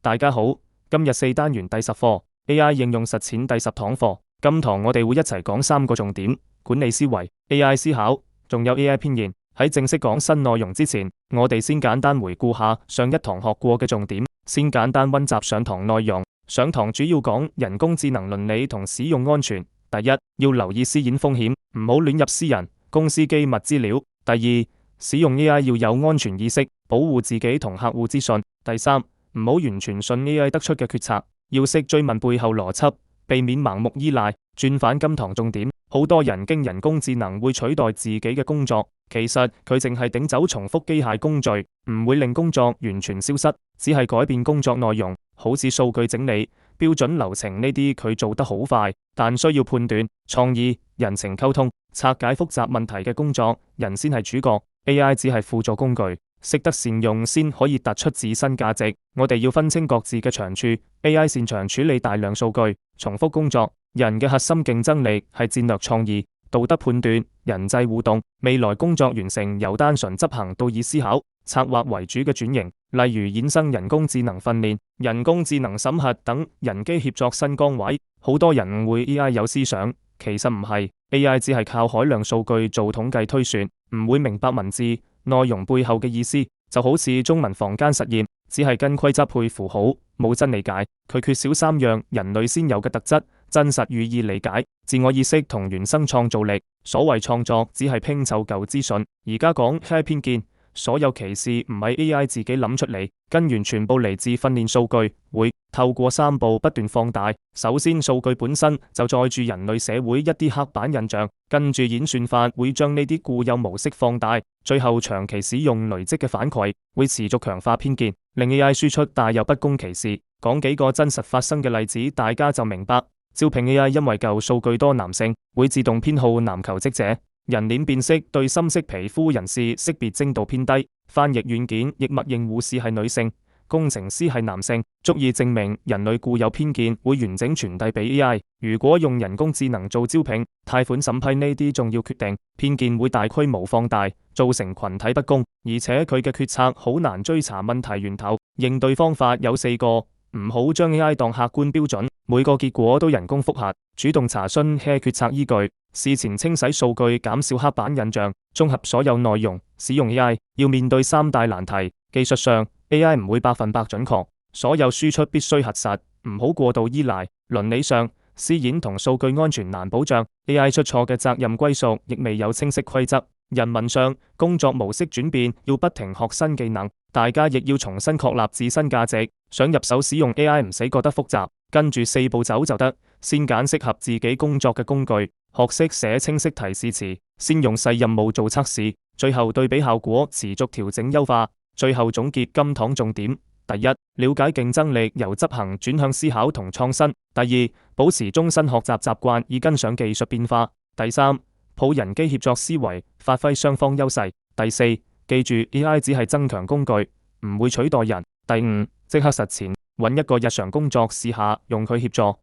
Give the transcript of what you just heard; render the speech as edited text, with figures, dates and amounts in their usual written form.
大家好，今日4單元第10課 AI 應用實踐第10堂課。今堂我哋會一齊講3個重點：管理思維、AI 思考，仲有 AI 偏見。喺正式講新內容之前，我哋先簡單回顧下上一堂學過嘅重點，先簡單溫習上堂內容。上堂主要講人工智能倫理同使用安全。第一，要留意私隱風險，唔好亂入私人、公司機密資料。第二，使用 AI 要有安全意識，保護自己同客戶資訊。第三，唔好完全信 AI 得出嘅決策，要識追問背後邏輯，避免盲目依賴。轉返今堂重點，好多人驚人工智能會取代自己嘅工作，其實佢淨係頂走重複機械工序，唔會令工作完全消失，只係改變工作內容，好似數據整理、標準流程呢啲佢做得好快，但需要判斷、創意、人情溝通、拆解複雜問題嘅工作，人先係主角， AI 只係輔助工具。識得善用先可以突出自身價值。我哋要分清各自嘅長處。AI 擅長處理大量數據、重複工作，人嘅核心競爭力係戰略創意、道德判斷、人際互動。未來工作完成由單純執行到以思考、策劃為主嘅轉型，例如衍生人工智能訓練、人工智能審核等人機協作新崗位。好多人誤會 AI 有思想，其實唔係。AI 只係靠海量數據做統計推算，唔會明白文字內容背後嘅意思，就好似中文房間實驗，只係跟規則配符號，冇真理解。佢缺少3樣人類先有嘅特質：真實語義理解、自我意識同原生創造力。所謂創作只係拼湊舊資訊。而家講 AI 偏見，所有歧視唔係 AI 自己諗出嚟，根源全部嚟自訓練數據，會透過3步不斷放大。首先，數據本身就載住人類社會一啲刻板印象，跟住演算法會將呢啲固有模式放大，最後長期使用累積嘅反饋，會持續強化偏見，令 AI 輸出帶有不公歧視。講幾個真實發生嘅例子，大家就明白。招聘 AI 因為舊數據多男性，會自動偏好男求職者。人臉辨識對深色皮膚人士識別精度偏低，翻譯軟件亦默認護士係女性，工程師係男性，足以證明人類固有偏見會完整傳遞俾 AI。如果用人工智能做招聘、貸款審批呢啲重要決定，偏見會大規模放大，造成群體不公，而且佢嘅決策好難追查問題源頭。應對方法有4個：唔好將 AI 當客觀標準，每個結果都人工複核，主動查詢 AI 決策依據，事前清洗數據，減少刻板印象，綜合所有內容。使用 AI 要面對3大難題。技術上 AI 唔會100%準確，所有輸出必須核實，唔好過度依賴。倫理上，私隱同數據安全難保障， AI 出錯嘅責任歸屬亦未有清晰規則。人文上，工作模式轉變，要不停學新技能，大家亦要重新確立自身價值。想入手使用 AI 唔使覺得複雜，跟住4步走就得。先揀適合自己工作嘅工具，學識寫清晰提示詞，先用細任務做測試，最後對比效果，持續調整優化。最後總結今堂重點：第一，了解競爭力由執行轉向思考同創新；第二，保持終身學習習慣以跟上技術變化；第三，抱人機協作思維，發揮雙方優勢；第四，記住 AI 只係增強工具，唔會取代人；第五，即刻實踐，揾一個日常工作試下用佢協助。